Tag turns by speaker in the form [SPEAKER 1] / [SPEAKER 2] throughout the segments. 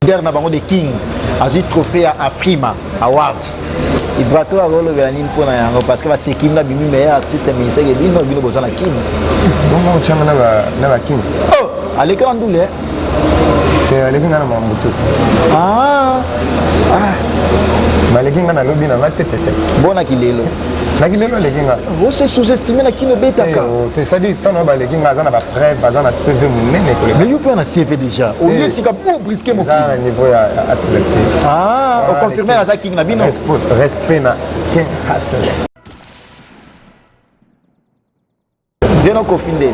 [SPEAKER 1] Dernier bango de King, azu trophée à Frima Award. Ibrato a rolo velanine pour na parce que c'est Kim la bimi meilleur artiste mais c'est que bino bino boza na King.
[SPEAKER 2] Bon chama na ba King.
[SPEAKER 1] Oh, allez quand doule.
[SPEAKER 2] C'est allez quand na mambutu.
[SPEAKER 1] Ah.
[SPEAKER 2] Mais les King na lobi na tete.
[SPEAKER 1] Bona kilelo.
[SPEAKER 2] Na kilelo les King.
[SPEAKER 1] Vous c'est sous-estimé na Kino Betaka.
[SPEAKER 2] C'est dit tant ba les King na na ba preuve bazana na CV munene ko.
[SPEAKER 1] Mais you peut na CV déjà. Au lieu si ka pour brisquer mon
[SPEAKER 2] ça niveau à selecter.
[SPEAKER 1] Ah, on confirme à ça King na bino.
[SPEAKER 2] Respect na King Hustle.
[SPEAKER 1] Viens au confiner.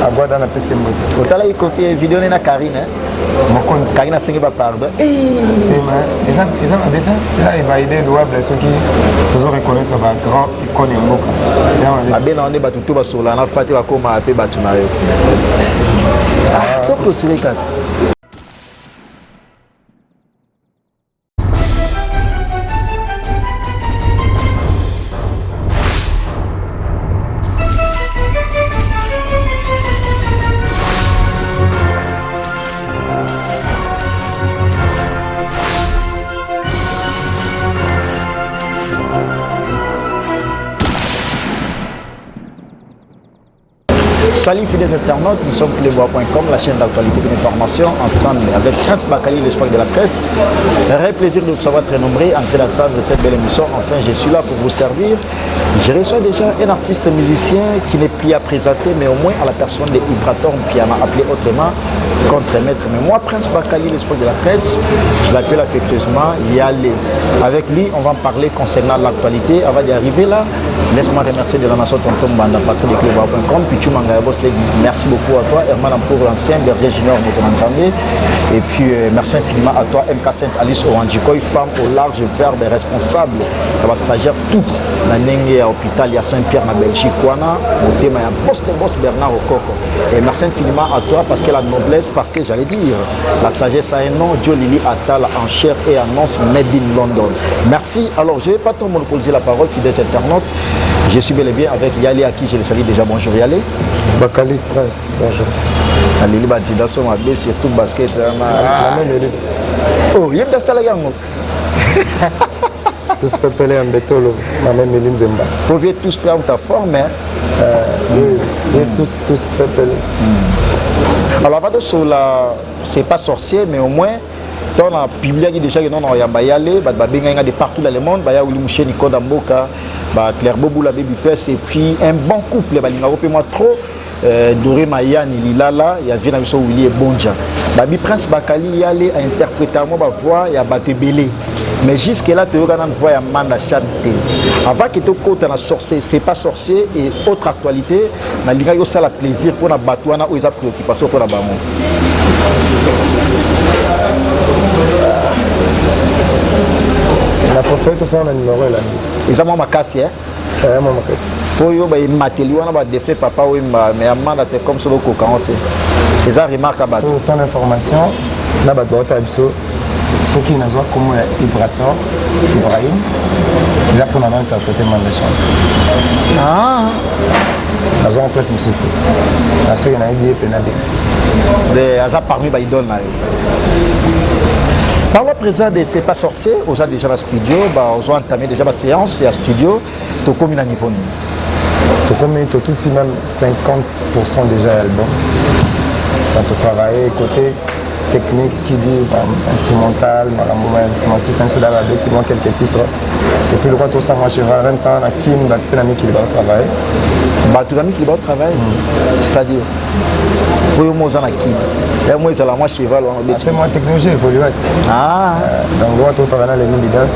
[SPEAKER 2] Aguarda na PC mo.
[SPEAKER 1] Otala y confier vidéo na Karine hein. Karine a signé ba pardon.
[SPEAKER 2] Ils ont abeta. Là il va aider louable ceux qui toujours reconnaître ba grand icône mboka.
[SPEAKER 1] Abe na on est batu to ba sola na fati ba koma ape batu na yo. Ah, to clôturer kat. Salut fidèles internautes, nous sommes clébois.com, la chaîne d'actualité de l'information, ensemble avec Prince Bakali, l'espoir de la presse. Un vrai plaisir de vous savoir très nombreux en train d'attendre cette belle émission. Enfin, je suis là pour vous servir. Je reçois déjà un artiste musicien qui n'est plus à présenter, mais au moins à la personne de Ibrator Piana, appelé autrement Contre-Maître. Mais moi, Prince Bakali, l'espoir de la presse, je l'appelle affectueusement Yalé. Avec lui, on va en parler concernant l'actualité. Avant d'y arriver là, laisse-moi remercier de la nation Tonton Banda, patron de clébois.com, puis tu m'en merci beaucoup à toi, Herman pour l'ancien berger junior Motomanzamé. Et puis merci infiniment à toi, MK Sainte Alice Orandjikoy, femme au large, verbe responsable. Ça va stagiaire tout. La Nengue à l'hôpital, il y a Saint-Pierre en Belgique, Kwana, au thème, il y a boss Bernard Okoko. Et merci infiniment à toi parce que la noblesse, parce que j'allais dire, la sagesse a un nom, Joe Lili Attal en chair et annonce Made in London. Merci. Alors, je ne vais pas trop monopoliser la parole, fidèles internautes. Je suis bel et bien avec Yalé à qui je le salue déjà. Bonjour Yalé.
[SPEAKER 2] Bakali Prince, bonjour.
[SPEAKER 1] Alili Batida sont à baisse surtout basket.
[SPEAKER 2] La même élite.
[SPEAKER 1] Oh, il y a des salagango.
[SPEAKER 2] Tous peuplés en bétolo, la même élite Zemba.
[SPEAKER 1] Vous pouvez tous prendre ta forme, hein?
[SPEAKER 2] Oui, tous peuplés.
[SPEAKER 1] Alors, avant de cela, c'est pas sorcier, mais au moins, on a publié déjà que non, on y a Yalé, de partout dans le monde, il y a Willy Mouché, Nico Damboka. Claire Bobo la baby fess et puis un bon couple moi trop Doré Mayan il là il y a Viena Biso Willy et Bonja Babi Prince Bakali y aller à interpréter moi voix il y a battu belé mais jusque là tu as une voix à manda chanter avant que tu côté na sorcier c'est pas sorcier et autre actualité na linga yo ça la plaisir pour na batouana ou ils a préoccupation pour la bango
[SPEAKER 2] la prophète ça on a numéro là
[SPEAKER 1] ils ont ma casse hein
[SPEAKER 2] moi ma casse
[SPEAKER 1] pour yo ba mateli wana ba défait papa oui mais amanda c'est comme ça le cocanté ils ont remarqué ba
[SPEAKER 2] autant d'informations là ba doit biso ceux qui n'a pas comme Ibrator Ibrahim il a pris interpréter manda chant
[SPEAKER 1] ah
[SPEAKER 2] dans un place monsieur la série n'a dit penadé
[SPEAKER 1] de hasard parmi ba idole na par le présent de C'est pas sorcier, on a déjà le studio, on a entamé déjà la séance, il y a studio, tu as combien de niveau?
[SPEAKER 2] Tu as tout même 50% déjà album. Quand tu travailles côté technique qui dit instrumental, instrumentiste, quelques titres. Et puis le roi tout ça, moi je vais en même temps à Kim, un ami qui va travailler.
[SPEAKER 1] Tu as ami qui va travailler, c'est-à-dire pour moi on a Kim. Et moi c'est la moi cheval
[SPEAKER 2] après moi technologie évolue.
[SPEAKER 1] Ah
[SPEAKER 2] donc roi tout travailler les leaders.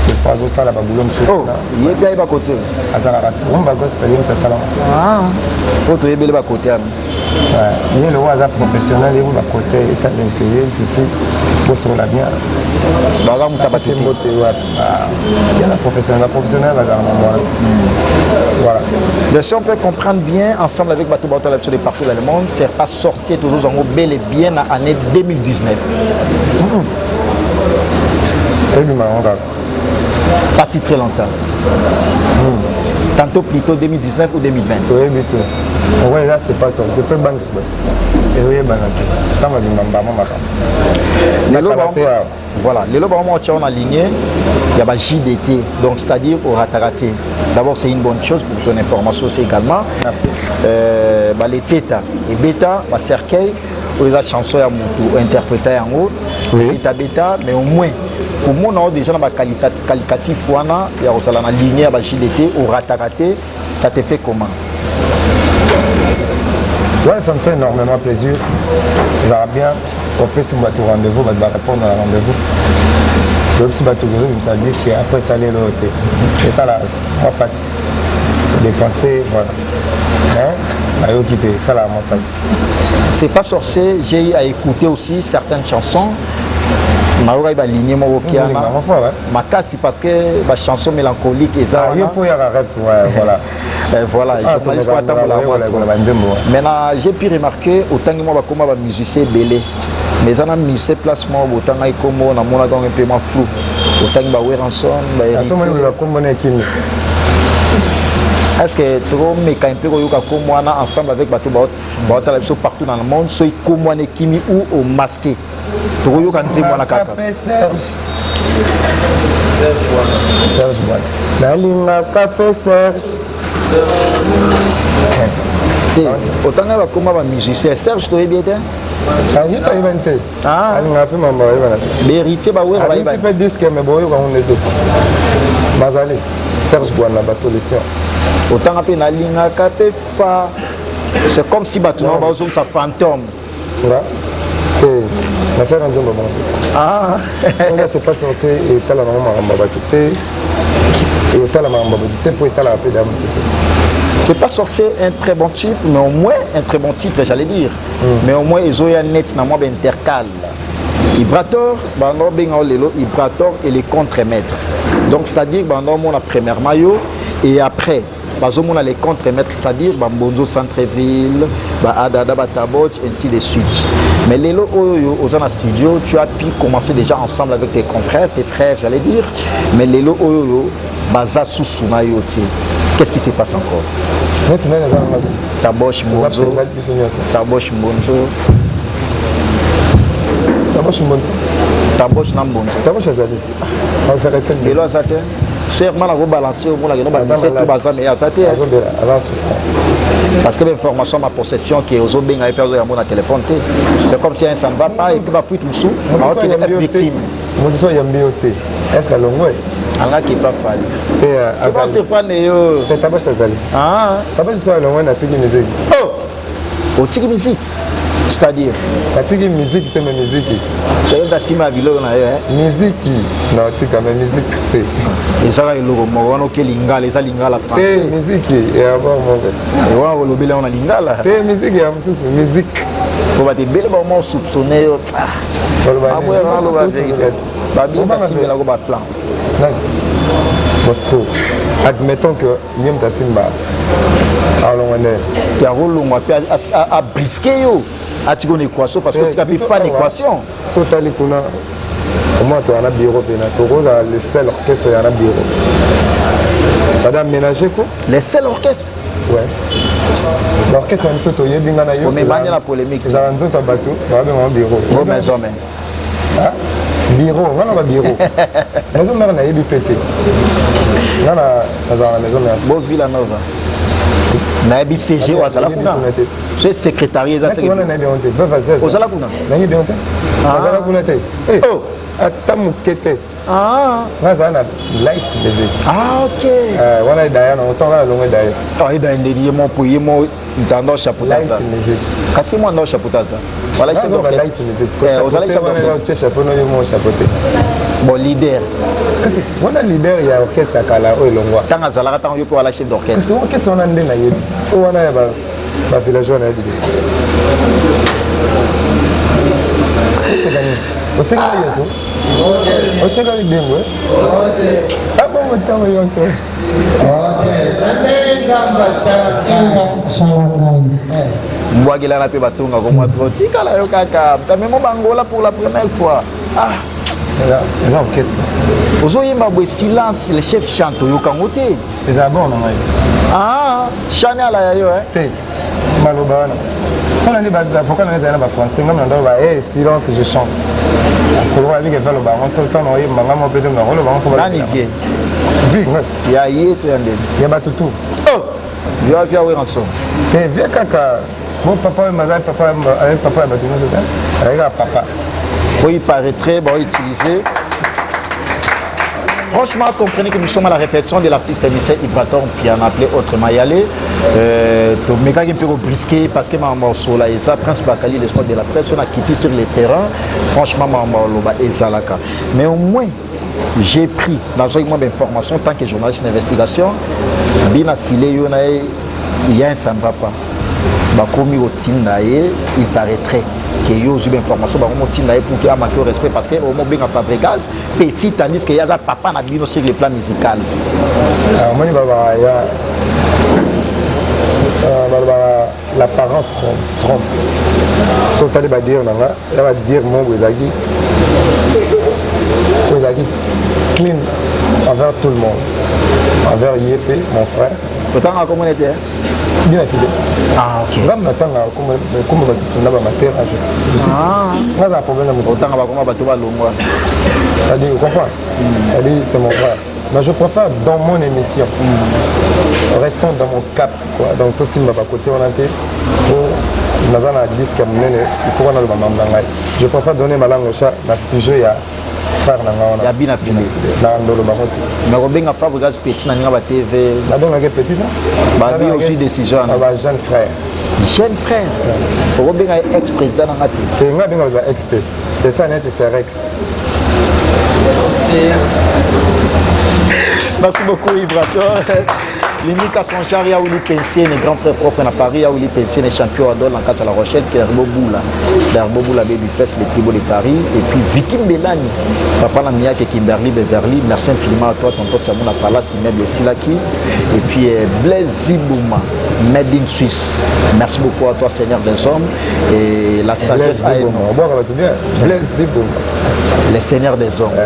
[SPEAKER 2] Il faut ça là baboulom sur.
[SPEAKER 1] Oh, il est bien à côté.
[SPEAKER 2] Azala rati. On va gospel il ça là.
[SPEAKER 1] Ah. Faut te bien à côté.
[SPEAKER 2] Ouais, il est le roi professionnel il va à côté état d'intérêt il suffit pour se la bien.
[SPEAKER 1] Bah là on t'a passé
[SPEAKER 2] beauté ouais. Il y a la professionnelle va dans moi. Voilà.
[SPEAKER 1] Donc, si on peut comprendre bien ensemble avec Batou Batou sur les partout dans le monde, c'est pas sorcier toujours en bel et bien en année 2019.
[SPEAKER 2] Et lui,
[SPEAKER 1] pas si très longtemps. Tantôt plutôt 2019 ou 2020.
[SPEAKER 2] Oui, mais tout. Oui, là, c'est pas ça. C'est pas banque. Et oui,
[SPEAKER 1] voilà, les lobes on a aligné, il y a JDT, donc c'est-à-dire au rataraté. D'abord, c'est une bonne chose pour ton information aussi également.
[SPEAKER 2] Merci.
[SPEAKER 1] Les Teta et Beta, ma cercueil, où la chanson est interprétée en haut, Beta, mais au moins, pour moi, on a déjà dans qualitatif, il y a une lignée à JDT au rataraté, ça te fait comment?
[SPEAKER 2] Ouais, ça me fait énormément plaisir. Ça va bien. On peut si on va tout rendez-vous, on va répondre à un rendez-vous. Donc si on va tout rendez-vous, ça dit qu'après ça allait l'autre. Et ça là, on va passer. Dépenser, voilà. Hein? On va quitter. Ça là, on va passer.
[SPEAKER 1] C'est pas sorcier, j'ai eu à écouter aussi certaines chansons. Je vais aligner mon Okiana. Ma casse, parce que ma chanson mélancolique et ça.
[SPEAKER 2] Voilà.
[SPEAKER 1] Voilà, journaliste faut attendre la voix. Maintenant, j'ai pu remarquer autant que moi, comment les musiciens belé. Mais ça a mis ces placements, autant que comme on a mon un peu moins flou. Autant que bah Ransom, est-ce que trop mais quand un peu comme moi ensemble avec bateau partout dans le monde, soit comme moi Kimi ou au masqué. Trop yo quand moi na kaka.
[SPEAKER 2] Serge Bois. La ligne café Serge.
[SPEAKER 1] Autant que comme un musicien Serge tu es bien
[SPEAKER 2] ah il pas inventé ah il m'a fait maman
[SPEAKER 1] vérité bah ouais
[SPEAKER 2] c'est pas disque mais boyo quand on est deux Mazali Serge Bois na solution
[SPEAKER 1] autant que na ligne café fa c'est comme si bateau na bazom sa fantôme
[SPEAKER 2] voilà na ça dans un moment
[SPEAKER 1] ah
[SPEAKER 2] on c'est pas censé et tala maman mamba quitter et tala maman quitter pour tala peu d'âme.
[SPEAKER 1] C'est pas sorcier un très bon type, mais au moins un très bon type, j'allais dire. Mais au moins, ils ont un net dans moi intercal. Ibrator, Ibrator et les contre-maîtres. Donc, c'est-à-dire, on a première maillot et après, on a les contre-maîtres, c'est-à-dire Bonzo Centreville, Adada Batabot, ainsi de suite. Mais les lots aux studio, tu as pu commencer déjà ensemble avec tes confrères, tes frères, j'allais dire. Mais les lots Baza Susunayote. Qu'est-ce qui se passe encore? Tabosh Mbonzo. Tabosh Mbonzo.
[SPEAKER 2] Tabosh Mbonzo.
[SPEAKER 1] Tabosh Nambonzo.
[SPEAKER 2] Tabosh Azali. Azali.
[SPEAKER 1] Et là, Azali. Sûrement, on va balancer au monde, on va balancer tout bazar, mais Azali. Parce que l'information, ma possession, qui est aux autres, il y a perdu mon téléphone. C'est comme si ça ne va pas et puis va foutre le sou. Alors qu'il est victime.
[SPEAKER 2] Est-ce que l'on
[SPEAKER 1] Allah qui n'est pas fallu. Comment c'est pas Néo?
[SPEAKER 2] C'est Tabosh Azali.
[SPEAKER 1] Ah.
[SPEAKER 2] Tabosh Azali, on a tigé musique.
[SPEAKER 1] Oh, au tigé musique. C'est-à-dire
[SPEAKER 2] la tigé musique, c'est ma musique.
[SPEAKER 1] C'est un tassima bilo na
[SPEAKER 2] musique. Non, c'est quand même musique.
[SPEAKER 1] Et ça va le logo, on a que lingala, les lingala français.
[SPEAKER 2] Musique et avant mon.
[SPEAKER 1] Et on a le bel on a lingala.
[SPEAKER 2] Musique et musique.
[SPEAKER 1] On va te bel moment soupçonné. Ah ouais, on va vérifier. Babi tassima la go ba plan.
[SPEAKER 2] Moscou. Admettons que Yem Tassimba. Alors on est.
[SPEAKER 1] Tu as roulé à brisquer yo. À tu connais l'équation parce que tu as pu faire l'équation.
[SPEAKER 2] Sur Talikuna. Comment tu as un bureau pénato rose le seul orchestre et un bureau. Ça doit ménager quoi?
[SPEAKER 1] Les seuls orchestres.
[SPEAKER 2] Ouais. L'orchestre est un soto yebinga yo.
[SPEAKER 1] Mais il y a la polémique.
[SPEAKER 2] Ça un autre bateau, on va un bureau.
[SPEAKER 1] Oh mais jamais.
[SPEAKER 2] Bureau, on a un bureau. Maison mère na yebi pété. On a la maison mère.
[SPEAKER 1] Bon Villanova. Nabi CG ou Azala Kuna. C'est secrétariat ça c'est.
[SPEAKER 2] On a nabi honte.
[SPEAKER 1] Ozala Kuna.
[SPEAKER 2] Nabi honte. Azala Kuna te. Oh, atamukete.
[SPEAKER 1] Ah.
[SPEAKER 2] Nazana light music.
[SPEAKER 1] Ah OK.
[SPEAKER 2] On a d'ailleurs on a longue d'ailleurs.
[SPEAKER 1] Ah et dans les mots pour yemo dans chapeauta ça. Kasi moi dans chapeauta ça. Voilà c'est donc light music. Ozala chapeauta.
[SPEAKER 2] Chapeau no yemo chapeauté.
[SPEAKER 1] Bon leader.
[SPEAKER 2] Kasi on a leader ya orchestre kala o longwa.
[SPEAKER 1] Tanga zalaka tant yo pour la chef d'orchestre.
[SPEAKER 2] Kasi orchestre on a ndena yebi. O wana ya ba villageois na yebi. C'est gagné. Vous savez quoi vous savez quoi bingo? Ah bon mon temps yo so.
[SPEAKER 1] Mwagila na pe batunga ko mwa trop tika la yo kaka. Ta memo bangola pour la première fois. Ah.
[SPEAKER 2] Les orchestres.
[SPEAKER 1] Ozoyemba boy silence, le chef chante yokangote.
[SPEAKER 2] Les abons non mai.
[SPEAKER 1] Ah, chane ala yo
[SPEAKER 2] Té. Malobana. Ça on a dit bah avocat dans les années français, ngam ndo ba silence je chante. Parce que moi avec faire le baron tout le temps on yemba ngam peut dem ngolo baron faut.
[SPEAKER 1] Nani vie.
[SPEAKER 2] Vie, ouais.
[SPEAKER 1] Ya yeto yande.
[SPEAKER 2] Ya batutu.
[SPEAKER 1] Oh. Yo avia we ransom.
[SPEAKER 2] Té vie kaka. Mon papa et mazal papa avec papa batutu c'est ça. Avec papa.
[SPEAKER 1] Oui, il paraîtrait bon utiliser. Franchement, comprenez que nous sommes à la répétition de l'artiste émissaire Ibrator, puis on a appelé autrement y aller. Mais quand il peut brisquer, parce que maman Sola et ça, Prince Bakali, l'espoir de la presse, on a quitté sur le terrain. Franchement, maman Loba et Zalaka. Mais au moins, j'ai pris dans un moment d'information, en tant que journaliste d'investigation, bien affilé, il y a un ça ne va pas. Bakomi au Tinaye, il paraîtrait que yo eu information Bakomi au Tinaye pour qu'il y ait un respect parce que au moment où Fabregas petit tandis qu'il y a papa n'a bien sur le plan musical.
[SPEAKER 2] Moi il y a l'apparence trompe. So tu vas dire nanga, il va dire mon Wezagi clean envers tout le monde. Envers Yépé, mon frère.
[SPEAKER 1] Pourtant en communauté.
[SPEAKER 2] Bien affilé.
[SPEAKER 1] Ah ok.
[SPEAKER 2] Comme va tout là-bas ma terre, je sais. Moi j'ai un problème avec
[SPEAKER 1] autant on va comment bateau va longwa.
[SPEAKER 2] Ça dit, vous comprenez? Ça dit, c'est mon frère. Mais je préfère dans mon émission. Restons dans mon cap, quoi. Donc tout ce qui m'a pas côté on a été pour dans un disque à mener, il faut qu'on a le maman d'angai. Je préfère donner ma langue au chat dans ce sujet à faire dans
[SPEAKER 1] il y a bien affilé.
[SPEAKER 2] Dans le baroque.
[SPEAKER 1] Mais Robin a Fabregas petit na ninga TV.
[SPEAKER 2] La donne est petite là.
[SPEAKER 1] Bah lui aussi décision.
[SPEAKER 2] Ah jeune frère.
[SPEAKER 1] Jeune frère. Robin est ex-président dans Mati.
[SPEAKER 2] Que moi bien va ex-té. C'est ça net c'est Rex.
[SPEAKER 1] Merci beaucoup Ibrator. L'unique à son char, il y a Willy Pensier, le grand frère propre à Paris, il y a Willy Pensier, le champion à Dole en cas à La Rochelle, qui est Herboboula. L'Herboboula Baby Fest, les plus beaux de Paris. Et puis Vicky Mbelani, papa Lamia qui est Kimberly Beverly. Merci infiniment à toi, tonton Tchamouna Palace, immeuble Silaki. Et puis Blaise Zibouma, Made in Suisse. Merci beaucoup à toi, Seigneur des hommes. Et la sagesse à
[SPEAKER 2] Blaise Zibouma.
[SPEAKER 1] Le Seigneur des hommes.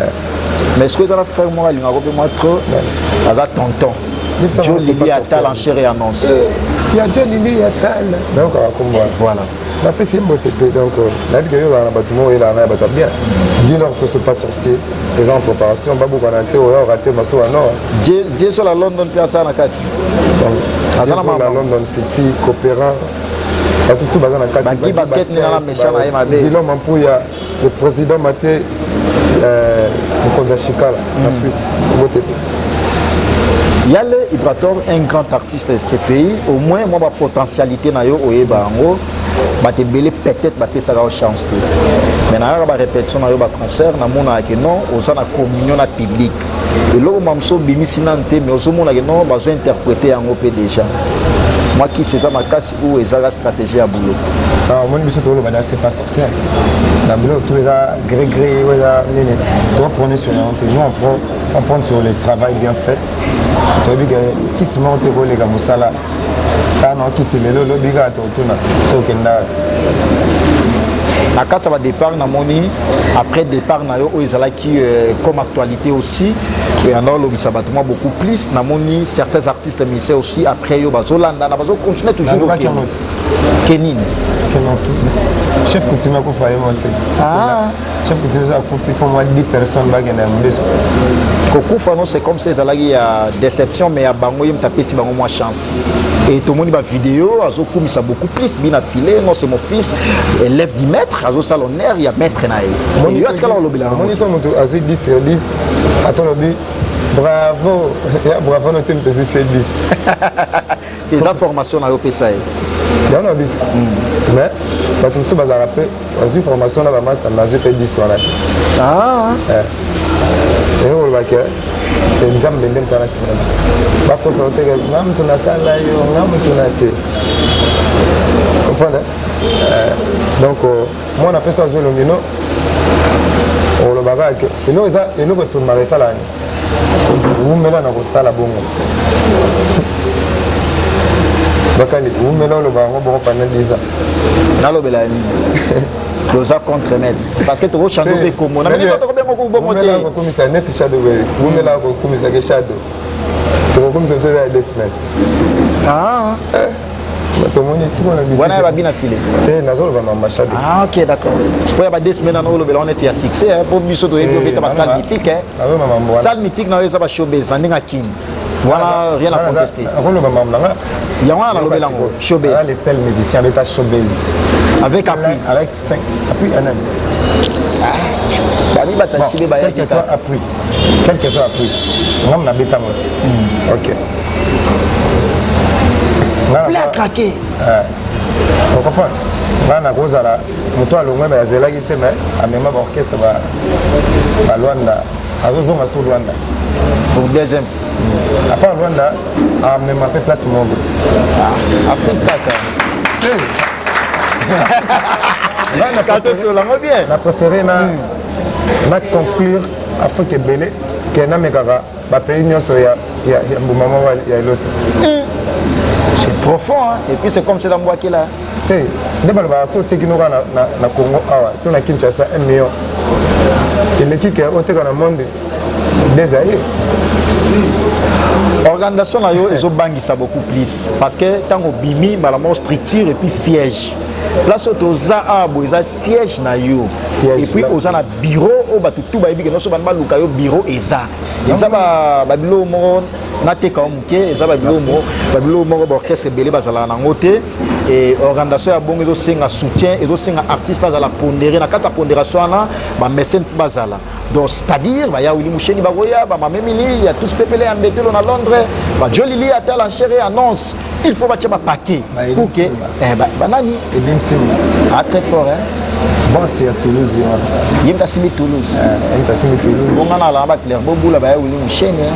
[SPEAKER 1] Mais est-ce que vous avez frère moi, il m'a repris moi trop, avec tonton. Dieu Lili Atal en chair et annonce.
[SPEAKER 2] Il y a Dieu Lili Atal. Donc,
[SPEAKER 1] voilà.
[SPEAKER 2] La paix c'est donc la vie que vous avez dans le bâtiment et là, on a bien. Dis-leur que ce n'est pas sorcier. Les gens en préparation, pas beaucoup de raté ma soeur non.
[SPEAKER 1] Dieu sur la London Piazza à Nakati.
[SPEAKER 2] Dieu sur la London City, coopérant. Tout bazar na kati.
[SPEAKER 1] Baki basket ni na méchant na MAB.
[SPEAKER 2] Dis-leur pour le président Maté Mokonza Chikala en Suisse.
[SPEAKER 1] Yale Ibrator, un grand artiste de ce pays, au moins moi ma potentialité na yo oyeba ngo ba te belé peut-être ba pesa la chance tout. Mais na ba répétition na yo ba concert na mona que non aux na communion na public. Et là mamso bimisi nante mais aux mona que non ba zo interpréter en op déjà. Moi qui c'est ça ma casse ou est la stratégie à boulot.
[SPEAKER 2] Ah moi biso to lo ba c'est pas sorcier. La boulot tout ça gré ouais ça nene. Toi prenez sur nous on prend sur le travail bien fait. Qui se monte pour les gamoussala ça non qui se le biga totuna so kenda
[SPEAKER 1] la carte ça va départ na moni après départ na yo ezala qui comme actualité aussi et alors le sabatement beaucoup plus na moni certains artistes mais aussi après yo bazolanda na bazo continuer toujours au Kenin
[SPEAKER 2] chef coutumier ko faye monter chef coutumier ça pour faut moins 10 personnes bagana mbeso
[SPEAKER 1] Kokufa non c'est comme ça il y a déception mais à bango il taper si bango moins chance et tout le monde va vidéo azo kumisa beaucoup plus bien affilé non c'est mon fils élève du maître azo salonnaire il y a maître naé il y a quand on l'obéla
[SPEAKER 2] moi ils sont monté azo 10 sur 10 attends le bravo bravo notre petit c'est 10
[SPEAKER 1] les informations na OPSA
[SPEAKER 2] il y en a dit mais quand on se base à rappeler azo formation là vraiment c'est manger fait 10 voilà et on va que c'est une jambe de l'international. Pas pour sortir que nous sommes dans la salle là, nous sommes dans la tête. Comprenez? Donc, moi on appelle ça jouer le mino. On le bagarre que et nous retourne marrer ça là. Vous mettez dans la salle à bongo. Bakali, vous mettez le bagarre bon pendant 10 ans.
[SPEAKER 1] Dans le belani. Dosa contre-maître. Parce que tu as chanté comme on a mis votre bien beaucoup bon moté.
[SPEAKER 2] Comme ça, n'est-ce shadow. Vous mettez là comme ça que shadow. Tu vois comme ça c'est des semaines.
[SPEAKER 1] Ah.
[SPEAKER 2] Tout le monde
[SPEAKER 1] on a bien affilé.
[SPEAKER 2] Ah
[SPEAKER 1] ok d'accord. Il y a des semaines on est à succès pour nous surtout et pour salle mythique. Salle mythique na ça va showbiz na ninga king. Voilà, rien à contester. Il y a un showbiz.
[SPEAKER 2] Les seuls musiciens de ta showbiz.
[SPEAKER 1] Avec appui.
[SPEAKER 2] Avec 5 appui un an. Quel que soit appui. Quel que soit appui. On a bêta moti. Ok.
[SPEAKER 1] Plat craqué.
[SPEAKER 2] Tu comprends? On a cause à la moto à l'ombre, mais à Zéla qui était, mais à même orchestre à Luanda, à Zozon à sous Luanda.
[SPEAKER 1] Pour deuxième.
[SPEAKER 2] À part Luanda, à même à place monde.
[SPEAKER 1] Afrique,
[SPEAKER 2] on a préféré na conclure Afrique est belle, que na mekara, ba pays nyonso ya maman ya loso.
[SPEAKER 1] C'est profond, hein? Et puis c'est comme c'est dans moi qui est là.
[SPEAKER 2] Hey, d'abord, on va na Congo, on a Kinshasa 1 million. C'est l'équipe qui est au monde des aïeux.
[SPEAKER 1] L'organisation, ils ont bangé beaucoup plus. Parce que tant qu'on bimi, la structure et puis siège. Là, c'est aux siège na yo. Et puis aux un bureau, tout bureau et ça. Et ça va babilo mo na te ka muke, ça babilo mo orchestre belé bazala na ngote. Et organisation a bon un soutien et un artiste à la pondérer na kata pondération na ba mécène bazala. Donc c'est-à-dire il y a Willy Moucheni bagoya, ba mamemili, il y a tous pepele en Betelo na Londres, ba Jolili a tel enchéré annonce, il faut battre ba paquet pour que nani
[SPEAKER 2] et d'intime.
[SPEAKER 1] Ah très fort hein.
[SPEAKER 2] Bon c'est à Toulouse.
[SPEAKER 1] Il est passé Toulouse.
[SPEAKER 2] Toulouse.
[SPEAKER 1] On a là ba Claire Boboula ba Willy Moucheni.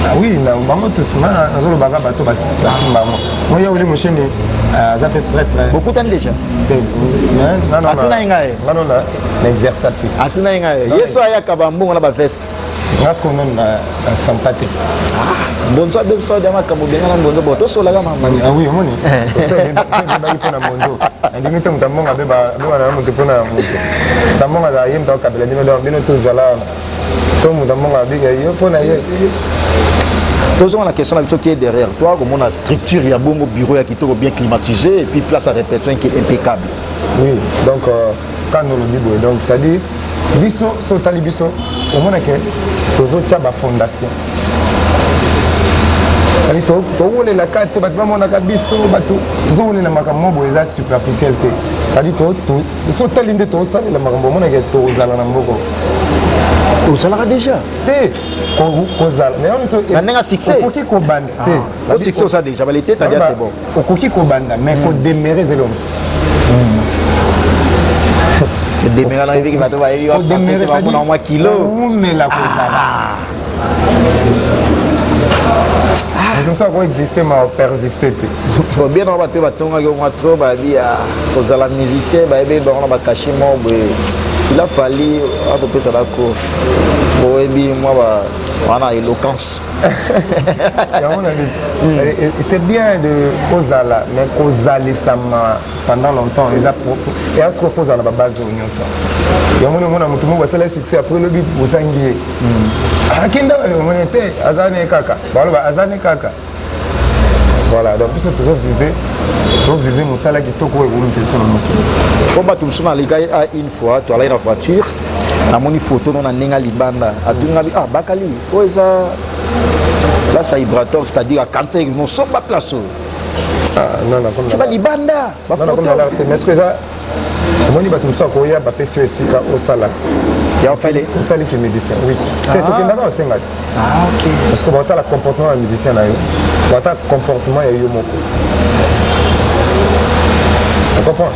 [SPEAKER 2] Ah oui, na maman tout le monde na zolo baga bato ba simba mo. Moi ya Willy Moucheni ça fait très très
[SPEAKER 1] beaucoup de temps déjà.
[SPEAKER 2] Non non.
[SPEAKER 1] Atuna ingae.
[SPEAKER 2] Non n'exerce plus.
[SPEAKER 1] Atuna ingae. Yeso aya kabambo na ba veste.
[SPEAKER 2] Parce qu'on a sympathie.
[SPEAKER 1] Bon ça de ça de ma kambo bien na bonzo boto so la mama.
[SPEAKER 2] Ah oui, moni. C'est ba ipo na bonzo. Ndimi to mtamonga beba na mutu pona mutu. Tamonga za yim to kabela ndimi do bino to zala. So mtamonga biga yo pona ye.
[SPEAKER 1] Posons la question qui est derrière toi, comme on a structure, il y a bon bureau qui est bien climatisé et puis place à répétition qui est impeccable.
[SPEAKER 2] Oui, donc quand nous le disons, donc ça dit, biso, sotali biso, au moins que tozo tchaba fondation. Ça dit, tu la carte, tu vas voir la biso, tu vas la macamobo et la superficialité. Ça dit, tu sotali de toi, ça dit la macamobo, on a que tu as la nambogo.
[SPEAKER 1] Au salaire déjà.
[SPEAKER 2] Mais
[SPEAKER 1] on a succès.
[SPEAKER 2] Au coquille kobanda.
[SPEAKER 1] Au succès ça déjà. L'été t'as dit c'est bon.
[SPEAKER 2] Au coquille kobanda, mais qu'on démérer c'est l'homme.
[SPEAKER 1] Démérer dans les qui va trouver. Il va passer pour un kilo.
[SPEAKER 2] On met la comme ça qu'on existait mais on persistait.
[SPEAKER 1] Parce que bien on va te battre on va trop bah dire aux ala musiciens bah on va cacher moi. Il a fallu à peu près ça d'accord. Bon et bien moi on a éloquence. C'est bien de Kozala, mais Kozala ça pendant longtemps. Et est-ce qu'il faut ça la base au Nyonsa? Il y a tout le monde va le succès après le beat vous sanguiez. Ah kinda on était azane kaka. Voilà azane kaka. Voilà donc tout ça toujours viser mon salaire qui toko et vous me c'est ça mon. Comme tout ça les gars une fois tu allais dans la voiture. Na moni photo non na ninga libanda atunga bi bakali oza là ça vibratoire c'est-à-dire quand nous sommes pas place
[SPEAKER 2] non comme
[SPEAKER 1] tu vas libanda ba photo
[SPEAKER 2] mais est-ce que ça moni ba tout ça ko ya ba pesi esika au sala
[SPEAKER 1] ya fait
[SPEAKER 2] au sala qui musicien oui c'est tout que na senga
[SPEAKER 1] OK
[SPEAKER 2] parce que le comportement du musicien là le comportement ya yo moko tu comprends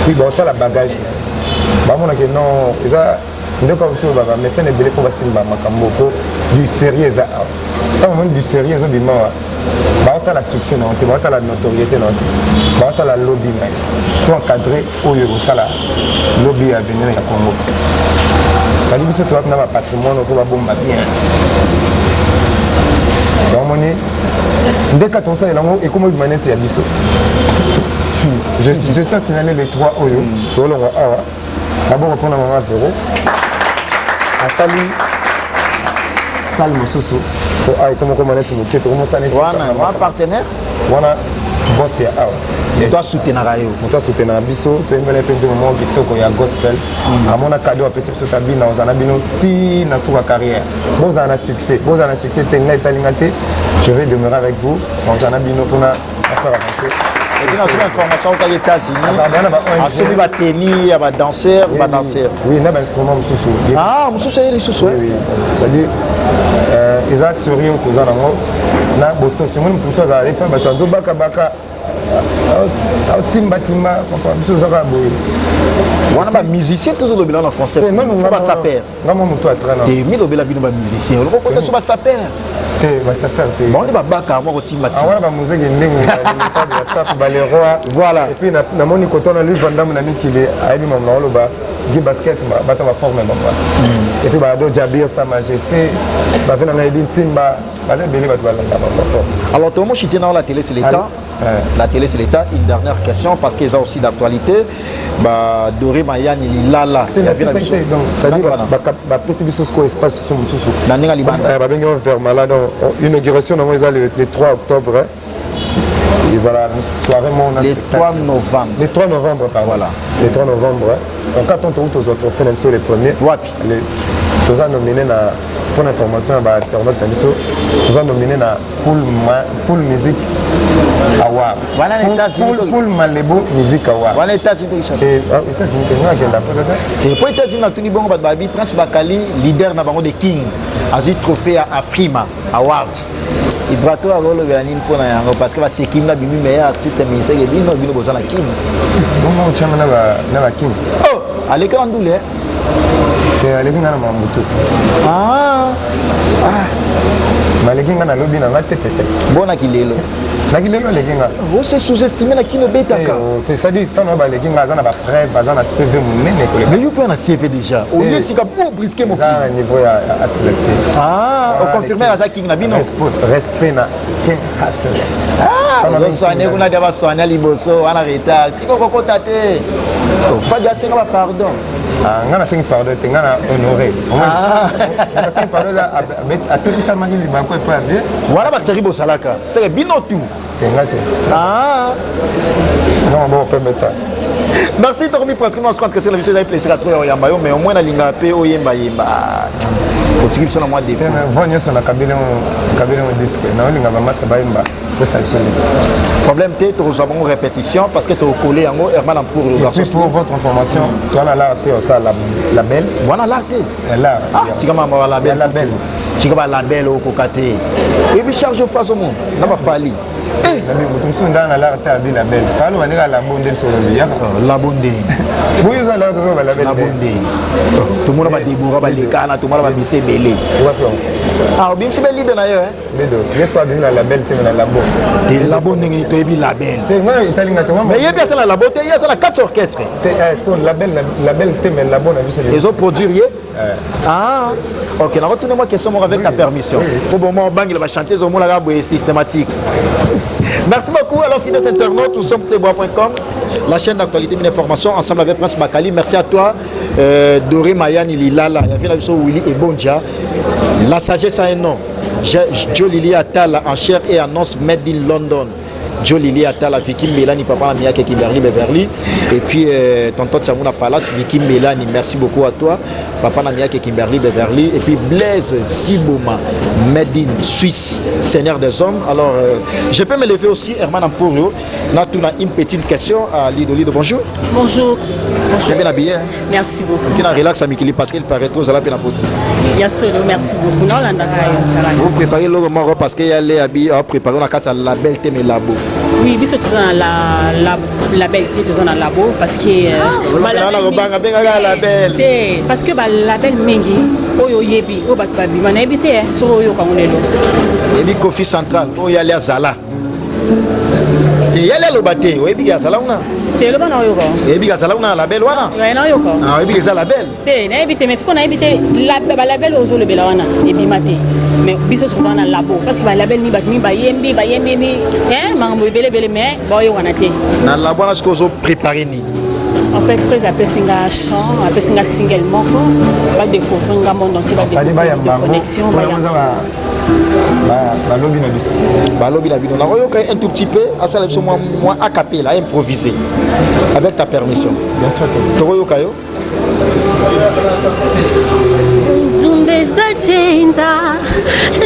[SPEAKER 2] puis la bagage bamona que non eza ndeko mtu baba mais c'est ne belé pour basimba makambo ko du sérieux ça quand même du sérieux ça bima ba la succès non te ba la notoriété non ba la lobby mais pour encadrer oyo ça la lobby à venir à Congo ça dit que toi na patrimoine ko ba bomba bien donc moni ndeka ton ça elango et comment manette ya biso Je tiens à signaler les 3 Oyo. D'abord, on prend la maman Véro. Atali Salmo Soso. Comment on est sur le quai,
[SPEAKER 1] un partenaire.
[SPEAKER 2] Voilà, boss ya awa.
[SPEAKER 1] Toi soutenir rayo.
[SPEAKER 2] Toi soutenir biso, tu aimes les penser moment qui toko ya gospel. À mon cadeau à perception tabina aux anabino ti na sua carrière. Vous en a succès, tenga italingate. Je vais demeurer avec vous. Aux anabino pour faire avancer.
[SPEAKER 1] Et puis, on a une information aux États-Unis. Celui va tenir, va danser.
[SPEAKER 2] Oui, il y a un instrument.
[SPEAKER 1] Ah, monsieur, c'est les sous.
[SPEAKER 2] Oui. C'est-à-dire, ils ont souri au cousin d'amour. Na boto, si on pousse à aller pas, bateau baka. Timba, monsieur Zara Boy.
[SPEAKER 1] On a un musicien toujours le bilan dans le concert.
[SPEAKER 2] Non,
[SPEAKER 1] pas sa paire.
[SPEAKER 2] Non, mon toi très
[SPEAKER 1] et mis le bilan un musicien. On peut pas sa paire. Bon, on va baka moi au Timba.
[SPEAKER 2] Ah ouais, bah musique est pas de la staff Baléroa. Voilà. Et puis na moni coton lui Vandam na mi qu'il est à lui mon lo ba gi basket ba ta forme ba. Et puis ba do Jabir sa majesté ba venir na edin Timba ba le belé ba to ba.
[SPEAKER 1] Alors tout le monde chité dans la télé c'est l'État. La télé c'est l'État. Une dernière question parce qu'ils ont aussi d'actualité. Bah Doré Mayan il là là. Il y a bien la mission.
[SPEAKER 2] C'est-à-dire ba possibilité ce espace sur mususu.
[SPEAKER 1] Dans ninga libanda.
[SPEAKER 2] Ba bengo vers malade inauguration le 3 octobre. Ils ont la soirée
[SPEAKER 1] le 3 novembre.
[SPEAKER 2] Le 3 novembre, pardon. Voilà. Le 3 novembre. Donc, quand on tourne aux autres films sur les premiers, tous ont nominé pour l'information, tous ont nominé na Pool Music Award.
[SPEAKER 1] Voilà les États-Unis.
[SPEAKER 2] Pool Malebo Music Award.
[SPEAKER 1] Voilà les États-Unis. Et pour les États-Unis, on a dit Prince Bakali, leader de King, a eu trophée à Afrima Award. Il va tout avoir le vernis pour nous parce que c'est Kim la bimi meilleur artiste ministère et bien nous besoin de Kim.
[SPEAKER 2] Comment on tient na Kim?
[SPEAKER 1] Oh, allez quand on doule.
[SPEAKER 2] C'est allez quand on mamutu.
[SPEAKER 1] Ah.
[SPEAKER 2] Maleki ngana lobi na ngate tete.
[SPEAKER 1] Bona kilelo.
[SPEAKER 2] Na kilelo lekinga.
[SPEAKER 1] Vous c'est sous-estimé na kino betaka.
[SPEAKER 2] C'est dit tant na ba lekinga za na ba preuve za na CV munene ko.
[SPEAKER 1] Mais you peut na CV déjà. Au lieu si ka pour brisquer mon
[SPEAKER 2] à niveau à selecter.
[SPEAKER 1] Ah, on confirmer la king na bino.
[SPEAKER 2] Respect na king hustle.
[SPEAKER 1] Ah, on soigner kuna daba soigner liboso ana retard. Tiko kokota te. To faja senga pardon.
[SPEAKER 2] Ngana sengi pardon te ngana honoré. Ngana sengi pardon à tout ça magi li ba ko pas bien.
[SPEAKER 1] Voilà ba série bosalaka. C'est bino tout. Ah.
[SPEAKER 2] Non bon permettre.
[SPEAKER 1] Merci Tormi parce que nous on se rend compte que la mission avait plaisir à trouver au Yambayo mais au moins la linga pe au Yemba Yemba. Continue sur le mois de décembre.
[SPEAKER 2] Voyez sur la cabine disque. Non linga mama ça va Yemba.
[SPEAKER 1] Problème T, nous avons répétition parce que tu as collé en haut Herman pour le garçon.
[SPEAKER 2] Pour votre information, tu as l'art ça label.
[SPEAKER 1] Voilà l'art.
[SPEAKER 2] Là.
[SPEAKER 1] Tu as la label. Tu as la label au cocaté. Et puis charge face au monde. N'a pas fallu.
[SPEAKER 2] Eh, nous sommes dans l'art de label. Fallu aller à la bonde sur le lien.
[SPEAKER 1] La bonde.
[SPEAKER 2] Oui, vous allez dans la label.
[SPEAKER 1] La bonde. Tout le monde va débourrer les cannes, tout le monde va misser belé. Ah, bien c'est belle idée d'ailleurs.
[SPEAKER 2] N'est-ce pas bien la label c'est la labo.
[SPEAKER 1] Et la bonne n'est pas bien label. Mais il y a bien ça la labo, il y a ça la 4 orchestres.
[SPEAKER 2] Est-ce que label thème la bonne
[SPEAKER 1] les autres produits. Ah, ok, alors retournez-moi question avec ta permission. Pour bon moment, bang, il va chanter au monde systématique. Merci beaucoup. Alors, fidèles internautes, nous sommes playboy.com, la chaîne d'actualité et d'information, ensemble avec Prince Bakali. Merci à toi, Doré Mayan, il est là, il y avait la mission Willy et Bondia. La sagesse a un nom. Joe Lili Attal en chair et annonce Made in London. Joe Lili Attal, Vicky Mélanie, papa la Mia Kimberly Beverly. Et puis, tonton Tchamouna Palace, Vicky Mélanie, merci beaucoup à toi. Papa la Mia Kimberly Beverly. Et puis, Blaise Ziboma, Made in Suisse, Seigneur des hommes. Alors, je peux me lever aussi, Herman Amporio. Là, tu as une petite question à Lido. Lido, bonjour.
[SPEAKER 3] Bonjour.
[SPEAKER 1] J'ai bien habillé. Hein?
[SPEAKER 3] Merci beaucoup.
[SPEAKER 1] Tu as relax à Mikili parce qu'il paraît trop à la peine à poto.
[SPEAKER 3] Merci beaucoup. Non,
[SPEAKER 1] vous préparez le moment parce qu'il y a les habits à préparer la carte à la belle thème et labo.
[SPEAKER 3] Oui, bis tout dans la belle thé tout dans la labo parce que parce que la belle mengi oyo yebi o batba bi mana ebité so oyo ka onelo
[SPEAKER 1] ebi Kofi Central o ya les Zala mais yale lo baté oyebi ya salauna
[SPEAKER 3] te lo bana yo ko
[SPEAKER 1] oyebi ya salauna la belle wana
[SPEAKER 3] na yo ko
[SPEAKER 1] oyebi ya la belle
[SPEAKER 3] te na ebité mais faut na ebité la belle ozo le bela wana e bimate mais biso so dans labo parce que la belle ni bat mi ba yembi hein mango bele mais ba yo wana te
[SPEAKER 1] na labo na sko zo préparer ni
[SPEAKER 3] en fait très appelé singa chant appelé singa single moko ba découvrir nga monde entier ba découvrir de connexion ba
[SPEAKER 1] balobi na bino nakoyoka un tout petit peu asala biso moi a cappella improviser avec ta permission
[SPEAKER 2] bien sûr
[SPEAKER 1] tokoyoka yo
[SPEAKER 4] Tumbeza chenda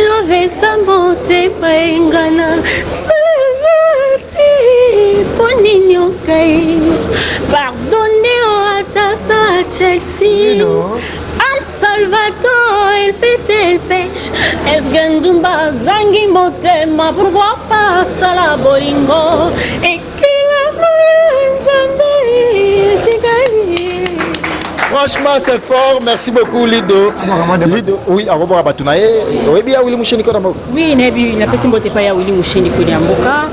[SPEAKER 4] lovesa mote paengana sazati poninyo kai pardonnez au atasa Chelsea am Salvatore il fait el pêche es gandumba zangi motema pourquoi pas sala bolingo et que la nzambe tigali.
[SPEAKER 1] Franchement, c'est fort. Merci beaucoup, Lido. Lido, oui, à Robert Abatunaye. Oui, bien, Willy Moucheni Kodamok.
[SPEAKER 3] Oui, Nebi, na pesi mbote pa ya Willy Moucheni Kodamboka,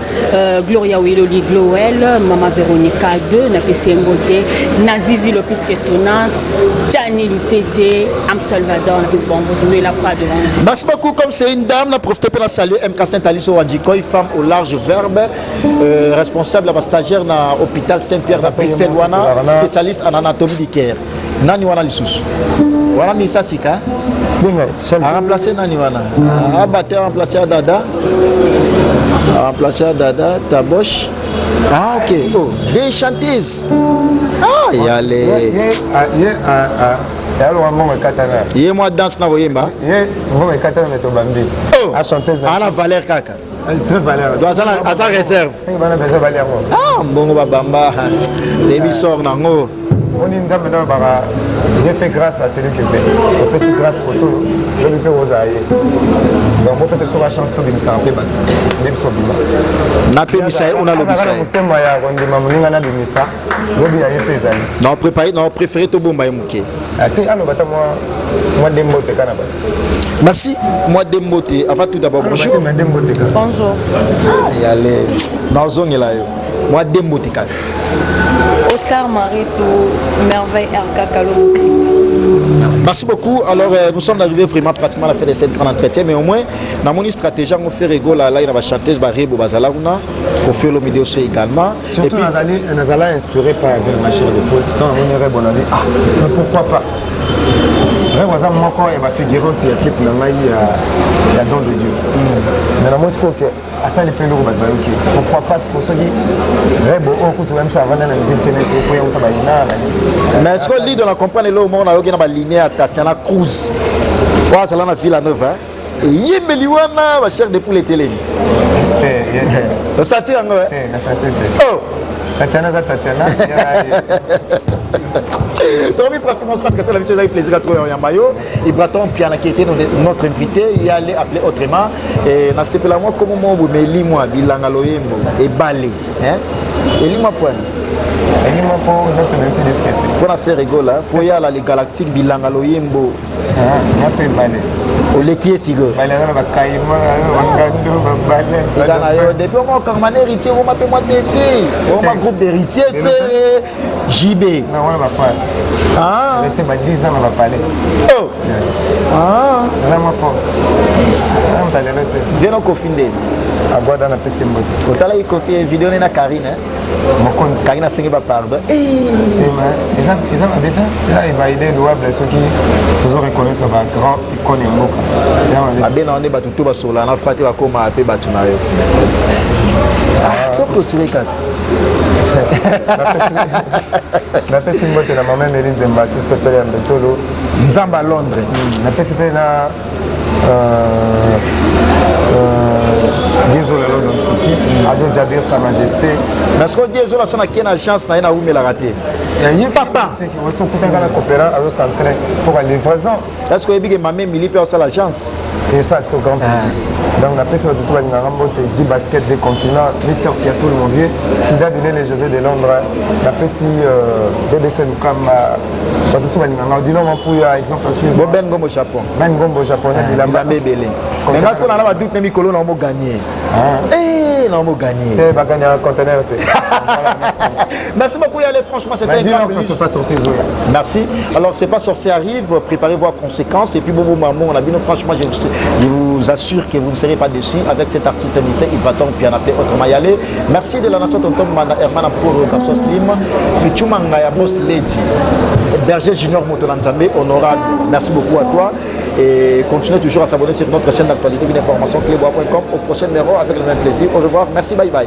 [SPEAKER 3] Gloria Wiloli Gloel, Mama Véronica 2, na pesi mbote, Nazizi Lopis Kessonas, Gianni Lutete, Am Salvador, na pesi mbote, nous la croix devant nous.
[SPEAKER 1] Merci beaucoup. Comme c'est une dame, on a profité pour la saluer MK Saint-Alice Wandjikoy, femme au large verbe, responsable de la stagiaire dans l'hôpital Saint-Pierre de Pixel-Wana, spécialiste en anatomie du cœur. Nani wana lisusu wana misa sika a remplacé nani wana a battu remplacé à Dada Taboche ah ok oh des chanteuses ah yale ye moi danse na boyemba oh ana valeur kaka
[SPEAKER 2] très valeur
[SPEAKER 1] doit à sa réserve ah mbongo babamba debi sort nango
[SPEAKER 2] on dit que fait grâce à celui qui fait. On fait grâce au tout. Je vais faire aux aïeux. Donc, on peut se faire la chance de me faire un peu. Même si on
[SPEAKER 1] a préféré tout bon. Merci. Moi, Dembote. Avant tout d'abord, bonjour.
[SPEAKER 3] Bonjour.
[SPEAKER 1] Moi, Dembote.
[SPEAKER 4] Oscar Marito, Merveille RK Kalomouti.
[SPEAKER 1] Merci beaucoup. Alors, nous sommes arrivés vraiment pratiquement à la fin de cette grande entretien, mais au moins, dans mon stratégie, on fait rigoler là, il y a une chanteuse Barrebo Bazalaouna, pour faire le vidéo également.
[SPEAKER 2] Surtout, et puis, Nazala inspiré par ma chère de Paul. Quand on irait bon année, ah, mais pourquoi pas? Moi, il va figurer qui est clip dans la don de Dieu. Mais dans mon scope, à ça, les pélos, pourquoi pas ce qu'on se dit?
[SPEAKER 1] Mais est-ce que l'idée de la comprendre là au monde a eu une lignée à Tatiana Cruz? Voilà, c'est là la ville à 9 ans. Et Yemeliwana va chercher pour les télé. Ça tient, oh!
[SPEAKER 2] Tatiana.
[SPEAKER 1] Donc, pratiquement, je crois que la vie, c'est plaisir à trouver en Yambayo. Et Braton Piana qui était notre invité, il allait appeler autrement. Et dans ce pays-là, moi, comment moi, mais lis-moi, Bilangaloyembo et Balé. Et lis-moi, point. Pour la faire rigoler, pour y aller les galactiques Bilangaloyembo.
[SPEAKER 2] Moi, je suis Balé.
[SPEAKER 1] Au l'équier, si go. Depuis moi, quand on est héritier, on m'appelle moi Tété. On m'a groupe d'héritiers, fait JB.
[SPEAKER 2] Non, on va faire.
[SPEAKER 1] Ah.
[SPEAKER 2] J'étais 10 ans, on va parler.
[SPEAKER 1] Oh. Ah.
[SPEAKER 2] Vraiment fort.
[SPEAKER 1] Viens au confiner.
[SPEAKER 2] Agora dans la PC mode.
[SPEAKER 1] Au tala il confie une vidéo na Karine. Karine a signé par pardon.
[SPEAKER 2] Ils ont habité. Là il va aider louable ceux qui toujours reconnaissent le grand icône Mboka.
[SPEAKER 1] Ah bien on est battu tout bas sur là, on a fait va comme appeler battu na yo. Ah, tout clôturer kat.
[SPEAKER 2] La PC mode la maman Méline Zembaptiste Pépé Mbetolo.
[SPEAKER 1] Nzamba Londres.
[SPEAKER 2] La PC na Désolé, l'homme soutien. Avec Jabir, Sa Majesté.
[SPEAKER 1] Mais ce qu'on dit, c'est qu'il y a une chance, il y a une raté.
[SPEAKER 2] Il y a papa. Ils sont tout un coopérant à centrer pour la livraison.
[SPEAKER 1] Est-ce que ma mère Milipe a la chance?
[SPEAKER 2] Et ça, c'est grand plaisir. Donc, on a pris tout le monde, 10 baskets des continents, Mister Seattle, mon vieux, Sida Dile, les José de Londres, on a pris BBC Lukama, tout le monde, on a dit non, pour exemple,
[SPEAKER 1] Ben Gombo Japon.
[SPEAKER 2] Ben Gombo japonais, il a
[SPEAKER 1] bébélé. Mais parce qu'on a la doute, Mikolo n'a pas gagné. non, on gagné.
[SPEAKER 2] Tu vas gagner un conteneur.
[SPEAKER 1] Merci beaucoup, Yale. Franchement, c'était un grand plaisir. Merci. Alors, c'est pas sorcier arrive, préparez-vous à conséquences. Et puis, Bobo Mamon, on a bien, franchement, je vous assure que vous ne serez pas déçus avec cet artiste lycée, il va donc bien appeler autrement Yale. Merci de la nation Tonton Herman pour Garçon Slim. Pichumanga ya Boss Lady. Berger Junior Motolanzambe, honorable. Merci beaucoup à toi. Et continuez toujours à s'abonner sur notre chaîne d'actualité d'information clébois.com. Au prochain numéro avec le même plaisir. Au revoir. Merci. Bye bye.